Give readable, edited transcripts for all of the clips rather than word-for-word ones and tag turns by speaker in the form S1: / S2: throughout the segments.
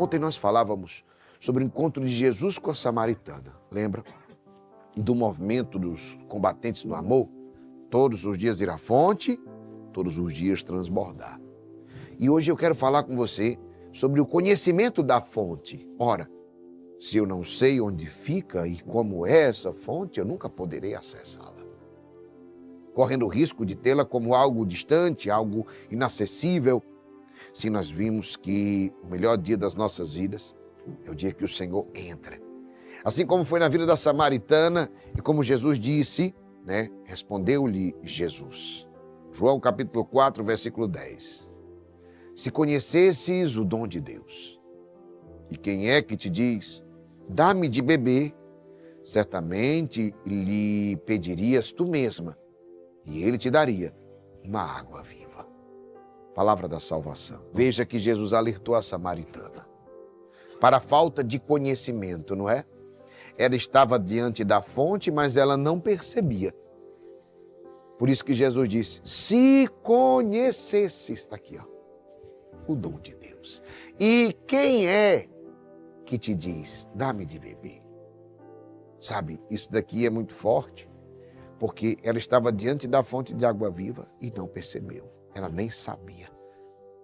S1: Ontem nós falávamos sobre o encontro de Jesus com a samaritana, lembra? E do movimento dos combatentes do amor, todos os dias ir à fonte, todos os dias transbordar. E hoje eu quero falar com você sobre o conhecimento da fonte. Ora, se eu não sei onde fica e como é essa fonte, eu nunca poderei acessá-la. Correndo o risco de tê-la como algo distante, algo inacessível, se nós vimos que o melhor dia das nossas vidas é o dia que o Senhor entra. Assim como foi na vida da samaritana e como Jesus disse, respondeu-lhe Jesus. João capítulo 4, versículo 10. Se conhecesses o dom de Deus, e quem é que te diz, dá-me de beber, certamente lhe pedirias tu mesma, e ele te daria uma água viva. Palavra da salvação. Veja que Jesus alertou a samaritana para a falta de conhecimento, não é? Ela estava diante da fonte, mas ela não percebia. Por isso que Jesus disse, se conhecesse, está aqui, o dom de Deus. E quem é que te diz, dá-me de beber? Sabe, isso daqui é muito forte, porque ela estava diante da fonte de água viva e não percebeu. Ela nem sabia.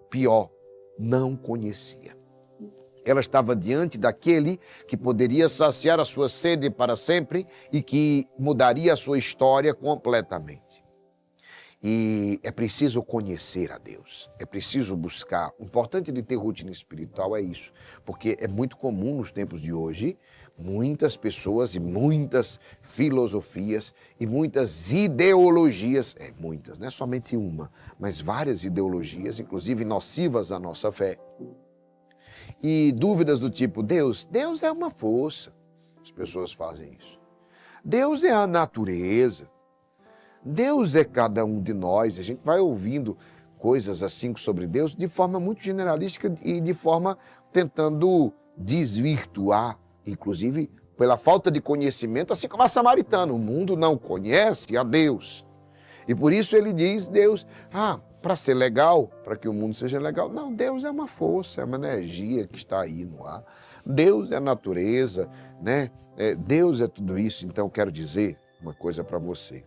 S1: Pior, não conhecia. Ela estava diante daquele que poderia saciar a sua sede para sempre e que mudaria a sua história completamente. E é preciso conhecer a Deus, é preciso buscar. O importante de ter rotina espiritual é isso, porque é muito comum nos tempos de hoje, muitas pessoas e muitas filosofias e muitas ideologias, muitas, não é somente uma, mas várias ideologias, inclusive nocivas à nossa fé. E dúvidas do tipo, Deus é uma força, as pessoas fazem isso. Deus é a natureza. Deus é cada um de nós. A gente vai ouvindo coisas assim sobre Deus de forma muito generalística e de forma tentando desvirtuar, inclusive pela falta de conhecimento, assim como a samaritana. O mundo não conhece a Deus. E por isso ele diz, Deus, para ser legal, para que o mundo seja legal. Não, Deus é uma força, é uma energia que está aí no ar. Deus é a natureza, Deus é tudo isso. Então eu quero dizer uma coisa para você.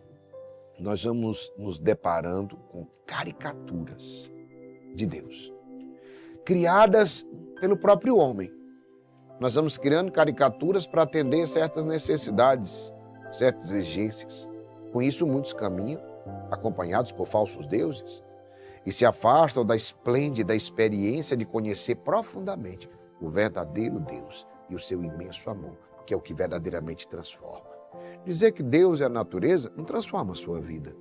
S1: Nós vamos nos deparando com caricaturas de Deus, criadas pelo próprio homem. Nós vamos criando caricaturas para atender certas necessidades, certas exigências. Com isso, muitos caminham, acompanhados por falsos deuses, e se afastam da esplêndida experiência de conhecer profundamente o verdadeiro Deus e o seu imenso amor, que é o que verdadeiramente transforma. Dizer que Deus é a natureza não transforma a sua vida.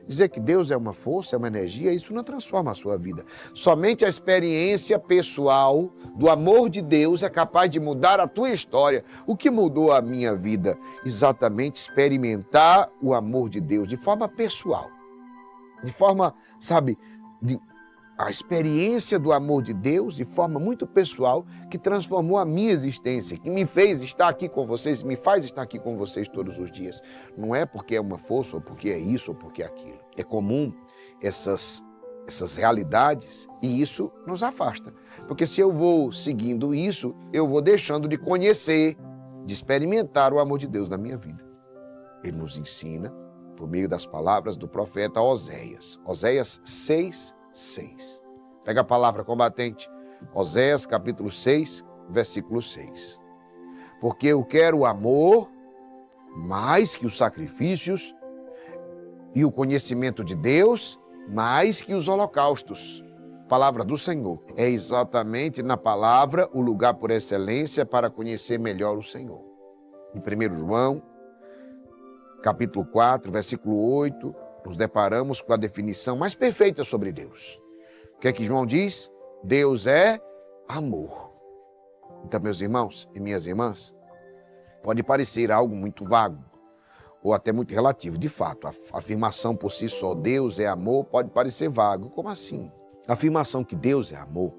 S1: Dizer que Deus é uma força, é uma energia, isso não transforma a sua vida. Somente a experiência pessoal do amor de Deus é capaz de mudar a tua história. O que mudou a minha vida? Exatamente experimentar o amor de Deus de forma pessoal. De forma, a experiência do amor de Deus de forma muito pessoal que transformou a minha existência, que me fez estar aqui com vocês, me faz estar aqui com vocês todos os dias. Não é porque é uma força, ou porque é isso, ou porque é aquilo. É comum essas realidades e isso nos afasta. Porque se eu vou seguindo isso, eu vou deixando de conhecer, de experimentar o amor de Deus na minha vida. Ele nos ensina por meio das palavras do profeta Oséias. Oséias 6:6. Pega a palavra combatente. Oséias capítulo 6, versículo 6. Porque eu quero o amor mais que os sacrifícios e o conhecimento de Deus mais que os holocaustos. Palavra do Senhor. É exatamente na palavra o lugar por excelência para conhecer melhor o Senhor. Em 1 João, capítulo 4, versículo 8, nos deparamos com a definição mais perfeita sobre Deus. O que é que João diz? Deus é amor. Então, meus irmãos e minhas irmãs, pode parecer algo muito vago ou até muito relativo. De fato, a afirmação por si só, Deus é amor, pode parecer vago. Como assim? A afirmação que Deus é amor,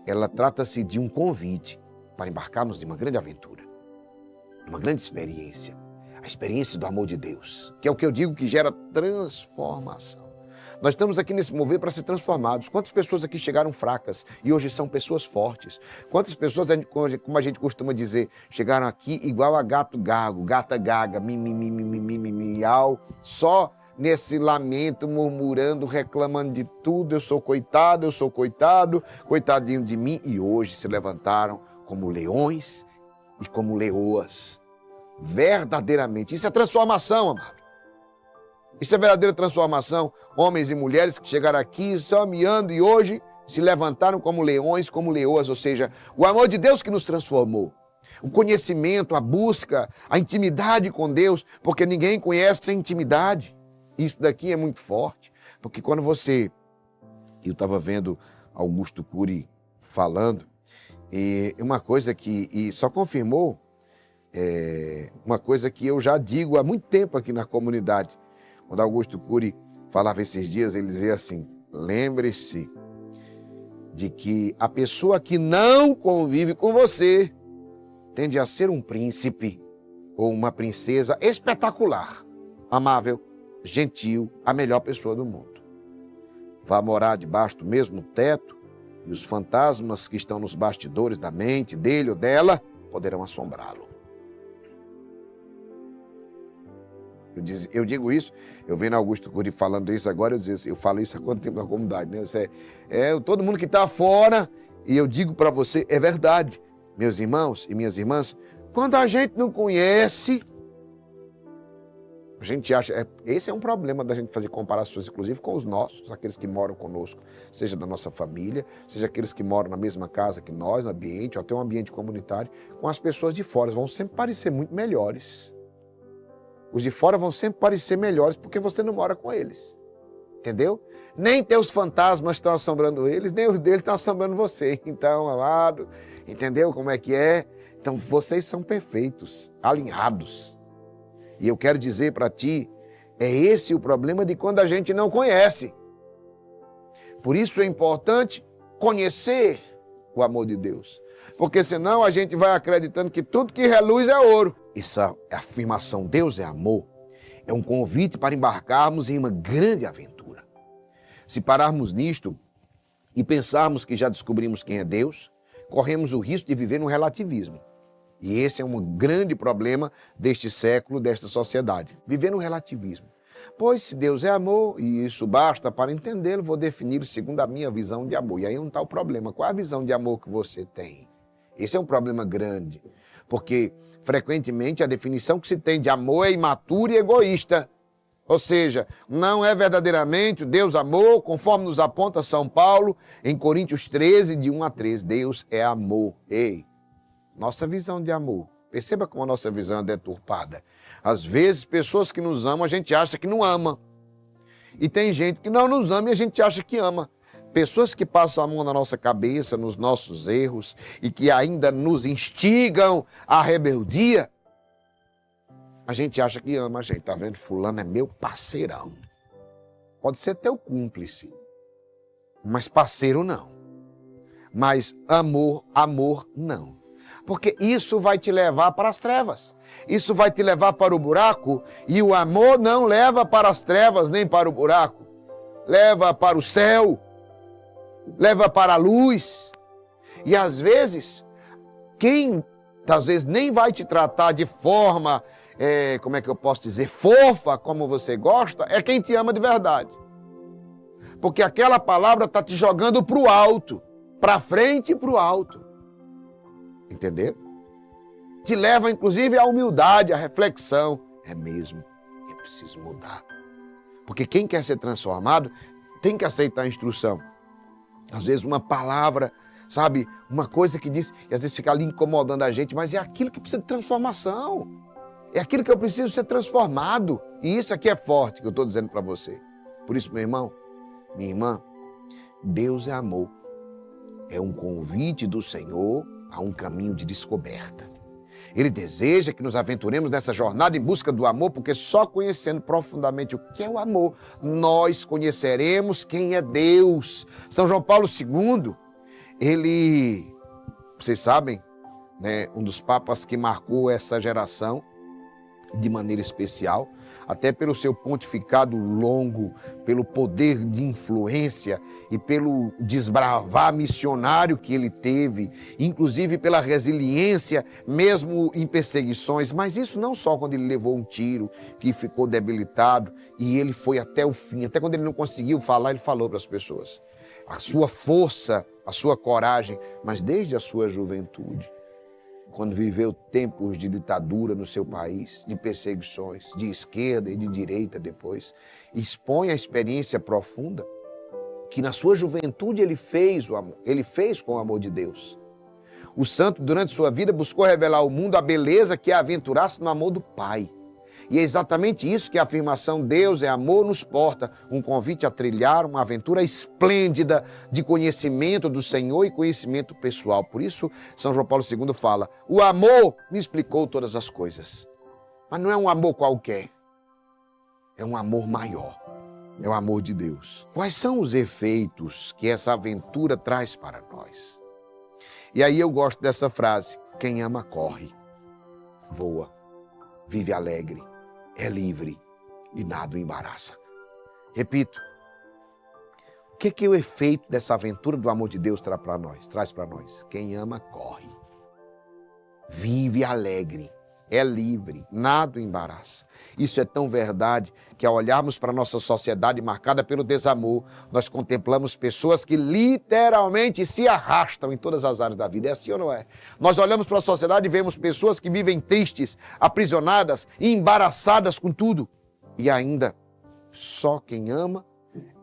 S1: ela trata-se de um convite para embarcarmos em uma grande aventura, uma grande experiência. A experiência do amor de Deus, que é o que eu digo que gera transformação. Nós estamos aqui nesse mover para ser transformados. Quantas pessoas aqui chegaram fracas e hoje são pessoas fortes? Quantas pessoas, como a gente costuma dizer, chegaram aqui igual a gato gago, gata gaga, miau, só nesse lamento, murmurando, reclamando de tudo. Eu sou coitado, coitadinho de mim. E hoje se levantaram como leões e como leoas. Verdadeiramente. Isso é transformação, amado. Isso é verdadeira transformação. Homens e mulheres que chegaram aqui só miando e hoje se levantaram como leões, como leoas. Ou seja, o amor de Deus que nos transformou. O conhecimento, a busca, a intimidade com Deus. Porque ninguém conhece a intimidade. Isso daqui é muito forte. Porque quando você... Eu estava vendo Augusto Cury falando. E uma coisa que... E só confirmou... uma coisa que eu já digo há muito tempo aqui na comunidade. Quando Augusto Cury falava esses dias, ele dizia assim: lembre-se de que a pessoa que não convive com você tende a ser um príncipe ou uma princesa espetacular, amável, gentil, a melhor pessoa do mundo. Vá morar debaixo do mesmo teto e os fantasmas que estão nos bastidores da mente dele ou dela poderão assombrá-lo. Eu digo isso, eu vendo Augusto Cury falando isso agora, eu falo isso há quanto tempo na comunidade, né? Todo mundo que está fora, e eu digo para você, é verdade, meus irmãos e minhas irmãs, quando a gente não conhece, a gente acha, esse é um problema da gente fazer comparações, inclusive com os nossos, aqueles que moram conosco, seja da nossa família, seja aqueles que moram na mesma casa que nós, no ambiente, ou até um ambiente comunitário, com as pessoas de fora, vão sempre parecer muito melhores. Os de fora vão sempre parecer melhores porque você não mora com eles. Entendeu? Nem teus fantasmas estão assombrando eles, nem os deles estão assombrando você. Então, amado, entendeu como é que é? Então, vocês são perfeitos, alinhados. E eu quero dizer para ti, é esse o problema de quando a gente não conhece. Por isso é importante conhecer o amor de Deus. Porque senão a gente vai acreditando que tudo que reluz é ouro. Essa afirmação, Deus é amor, é um convite para embarcarmos em uma grande aventura. Se pararmos nisto e pensarmos que já descobrimos quem é Deus, corremos o risco de viver no relativismo. E esse é um grande problema deste século, desta sociedade. Viver no relativismo. Pois se Deus é amor, e isso basta para entendê-lo, vou defini-lo segundo a minha visão de amor. E aí não está o problema. Qual é a visão de amor que você tem? Esse é um problema grande. Porque, frequentemente, a definição que se tem de amor é imatura e egoísta. Ou seja, não é verdadeiramente Deus amor, conforme nos aponta São Paulo, em Coríntios 13, de 1 a 13. Deus é amor. Ei, nossa visão de amor. Perceba como a nossa visão é deturpada. Às vezes, pessoas que nos amam, a gente acha que não ama. E tem gente que não nos ama e a gente acha que ama. Pessoas que passam a mão na nossa cabeça, nos nossos erros e que ainda nos instigam à rebeldia, a gente acha que ama a gente. Tá vendo? Fulano é meu parceirão. Pode ser teu cúmplice, mas parceiro não. Mas amor não. Porque isso vai te levar para as trevas. Isso vai te levar para o buraco e o amor não leva para as trevas nem para o buraco. Leva para o céu. Leva para a luz. E às vezes, quem às vezes nem vai te tratar de forma, como é que eu posso dizer, fofa, como você gosta, é quem te ama de verdade. Porque aquela palavra está te jogando para o alto, para frente e para o alto. Entendeu? Te leva, inclusive, à humildade, à reflexão. É mesmo, eu preciso mudar. Porque quem quer ser transformado tem que aceitar a instrução. Às vezes uma palavra, sabe, uma coisa que diz, e às vezes fica ali incomodando a gente, mas é aquilo que precisa de transformação. É aquilo que eu preciso ser transformado. E isso aqui é forte que eu estou dizendo para você. Por isso, meu irmão, minha irmã, Deus é amor. É um convite do Senhor a um caminho de descoberta. Ele deseja que nos aventuremos nessa jornada em busca do amor, porque só conhecendo profundamente o que é o amor, nós conheceremos quem é Deus. São João Paulo II, ele, vocês sabem, né, um dos papas que marcou essa geração, de maneira especial, até pelo seu pontificado longo, pelo poder de influência e pelo desbravar missionário que ele teve, inclusive pela resiliência, mesmo em perseguições. Mas isso não só quando ele levou um tiro, que ficou debilitado, e ele foi até o fim. Até quando ele não conseguiu falar, ele falou para as pessoas. A sua força, a sua coragem, mas desde a sua juventude, quando viveu tempos de ditadura no seu país, de perseguições, de esquerda e de direita depois, expõe a experiência profunda que na sua juventude ele fez com o amor de Deus. O santo, durante sua vida, buscou revelar ao mundo a beleza que é aventurar-se no amor do Pai. E é exatamente isso que a afirmação Deus é amor nos porta, um convite a trilhar uma aventura esplêndida de conhecimento do Senhor e conhecimento pessoal. Por isso, São João Paulo II fala, o amor me explicou todas as coisas. Mas não é um amor qualquer, é um amor maior, é o amor de Deus. Quais são os efeitos que essa aventura traz para nós? E aí eu gosto dessa frase, quem ama corre, voa, vive alegre, é livre e nada o embaraça. Repito, o que é o efeito dessa aventura do amor de Deus traz para nós? Quem ama, corre. Vive alegre, é livre, nada o embaraça. Isso é tão verdade que ao olharmos para a nossa sociedade marcada pelo desamor, nós contemplamos pessoas que literalmente se arrastam em todas as áreas da vida. É assim ou não é? Nós olhamos para a sociedade e vemos pessoas que vivem tristes, aprisionadas e embaraçadas com tudo. E ainda, só quem ama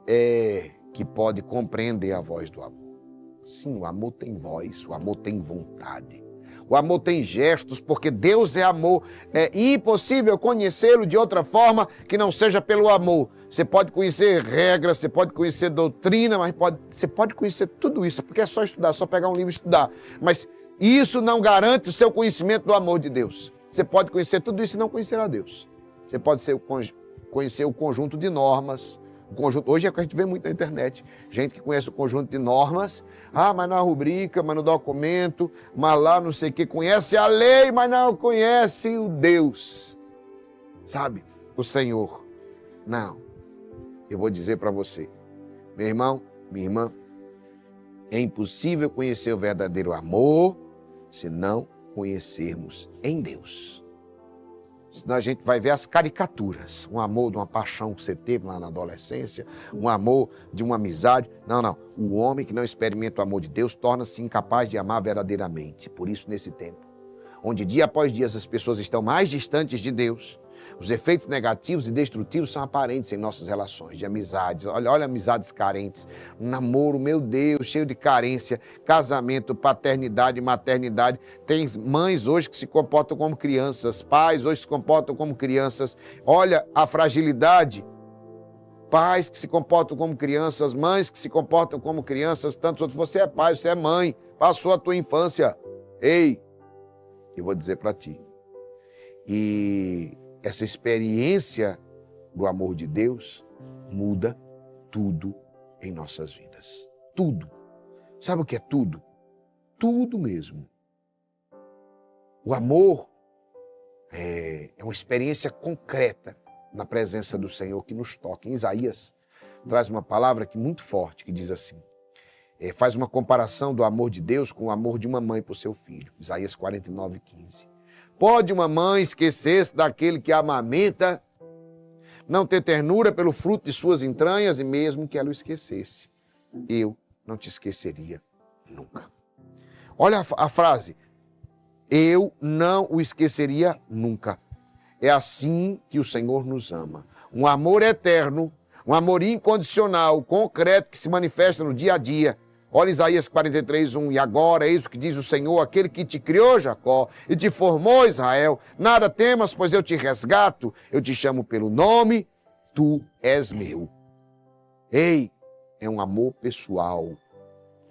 S1: é que pode compreender a voz do amor. Sim, o amor tem voz, o amor tem vontade. O amor tem gestos, porque Deus é amor. É impossível conhecê-lo de outra forma que não seja pelo amor. Você pode conhecer regras, você pode conhecer doutrina, mas você pode conhecer tudo isso, porque é só estudar, só pegar um livro e estudar. Mas isso não garante o seu conhecimento do amor de Deus. Você pode conhecer tudo isso e não conhecer a Deus. Você pode conhecer o conjunto de normas. Hoje é o que a gente vê muito na internet, gente que conhece o conjunto de normas, mas na rubrica, mas no documento, mas lá não sei o que, conhece a lei, mas não conhece o Deus, sabe, o Senhor. Não, eu vou dizer para você, meu irmão, minha irmã, é impossível conhecer o verdadeiro amor se não conhecermos em Deus. Senão a gente vai ver as caricaturas, um amor de uma paixão que você teve lá na adolescência, um amor de uma amizade. Não. O homem que não experimenta o amor de Deus torna-se incapaz de amar verdadeiramente. Por isso, nesse tempo, onde dia após dia as pessoas estão mais distantes de Deus, os efeitos negativos e destrutivos são aparentes em nossas relações de amizades. Olha amizades carentes, um namoro, meu Deus, cheio de carência, casamento, paternidade, maternidade. Tem mães hoje que se comportam como crianças, pais hoje se comportam como crianças. Olha a fragilidade. Pais que se comportam como crianças, mães que se comportam como crianças, tantos outros. Você é pai, você é mãe, passou a tua infância. Ei, eu vou dizer para ti. E essa experiência do amor de Deus muda tudo em nossas vidas. Tudo. Sabe o que é tudo? Tudo mesmo. O amor é uma experiência concreta na presença do Senhor que nos toca. Em Isaías traz uma palavra que muito forte, que diz assim, faz uma comparação do amor de Deus com o amor de uma mãe por seu filho. Isaías 49:15. Pode uma mãe esquecer-se daquele que a amamenta, não ter ternura pelo fruto de suas entranhas, e mesmo que ela o esquecesse, eu não te esqueceria nunca. Olha a frase, eu não o esqueceria nunca. É assim que o Senhor nos ama. Um amor eterno, um amor incondicional, concreto, que se manifesta no dia a dia. Olha Isaías 43:1, e agora eis o que diz o Senhor, aquele que te criou, Jacó, e te formou, Israel. Nada temas, pois eu te resgato, eu te chamo pelo nome, tu és meu. Ei, é um amor pessoal.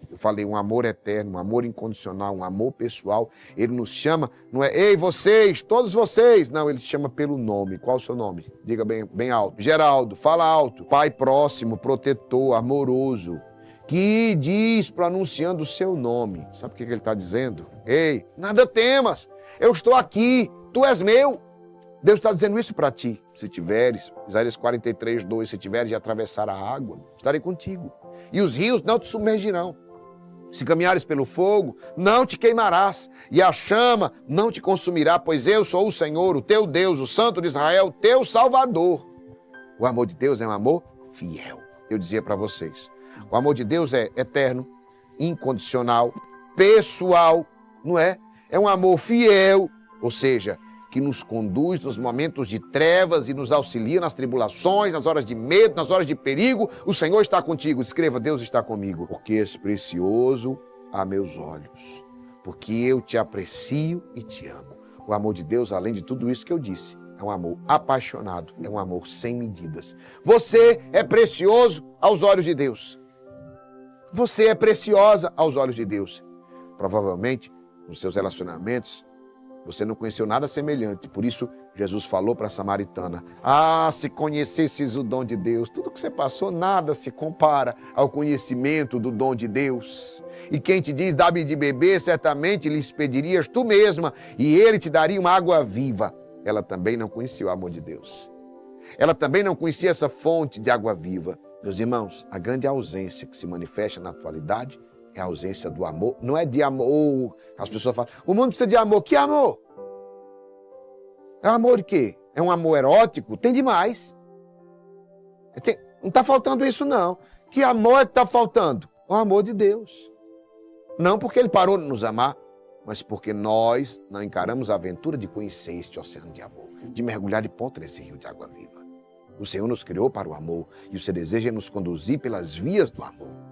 S1: Eu falei um amor eterno, um amor incondicional, um amor pessoal. Ele nos chama, não é, ei, vocês, todos vocês. Não, ele te chama pelo nome. Qual o seu nome? Diga bem alto. Geraldo, fala alto. Pai próximo, protetor, amoroso, que diz pronunciando o seu nome. Sabe o que ele está dizendo? Ei, nada temas, eu estou aqui, tu és meu. Deus está dizendo isso para ti. Se tiveres, Isaías 43, 2, se tiveres de atravessar a água, estarei contigo. E os rios não te submergirão. Se caminhares pelo fogo, não te queimarás. E a chama não te consumirá, pois eu sou o Senhor, o teu Deus, o Santo de Israel, teu Salvador. O amor de Deus é um amor fiel. Eu dizia para vocês, o amor de Deus é eterno, incondicional, pessoal, não é? É um amor fiel, ou seja, que nos conduz nos momentos de trevas e nos auxilia nas tribulações, nas horas de medo, nas horas de perigo. O Senhor está contigo. Escreva, Deus está comigo. Porque és precioso a meus olhos. Porque eu te aprecio e te amo. O amor de Deus, além de tudo isso que eu disse, é um amor apaixonado, é um amor sem medidas. Você é precioso aos olhos de Deus. Você é preciosa aos olhos de Deus. Provavelmente, nos seus relacionamentos, você não conheceu nada semelhante. Por isso, Jesus falou para a samaritana, se conhecesses o dom de Deus, tudo que você passou, nada se compara ao conhecimento do dom de Deus. E quem te diz, dá-me de beber, certamente lhes pedirias tu mesma, e ele te daria uma água viva. Ela também não conhecia o amor de Deus. Ela também não conhecia essa fonte de água viva. Meus irmãos, a grande ausência que se manifesta na atualidade é a ausência do amor. Não é de amor. As pessoas falam, o mundo precisa de amor. Que amor? É amor de quê? É um amor erótico? Tem demais. Não está faltando isso, não. Que amor é que está faltando? O amor de Deus. Não porque ele parou de nos amar, mas porque nós não encaramos a aventura de conhecer este oceano de amor, de mergulhar de ponta nesse rio de água viva. O Senhor nos criou para o amor e o seu desejo é nos conduzir pelas vias do amor.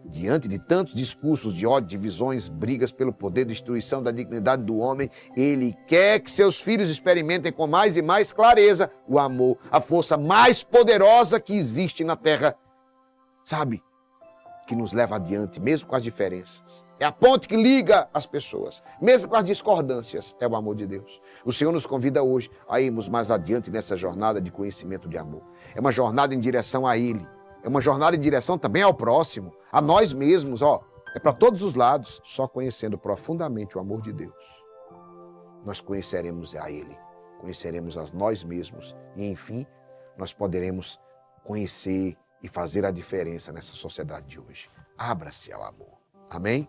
S1: Diante de tantos discursos de ódio, divisões, brigas pelo poder, destruição da dignidade do homem, Ele quer que seus filhos experimentem com mais e mais clareza o amor, a força mais poderosa que existe na terra, sabe? Que nos leva adiante, mesmo com as diferenças. É a ponte que liga as pessoas, mesmo com as discordâncias, é o amor de Deus. O Senhor nos convida hoje a irmos mais adiante nessa jornada de conhecimento de amor. É uma jornada em direção a Ele. É uma jornada em direção também ao próximo, a nós mesmos, é para todos os lados. Só conhecendo profundamente o amor de Deus, nós conheceremos a Ele, conheceremos a nós mesmos e, enfim, nós poderemos conhecer e fazer a diferença nessa sociedade de hoje. Abra-se ao amor. Amém?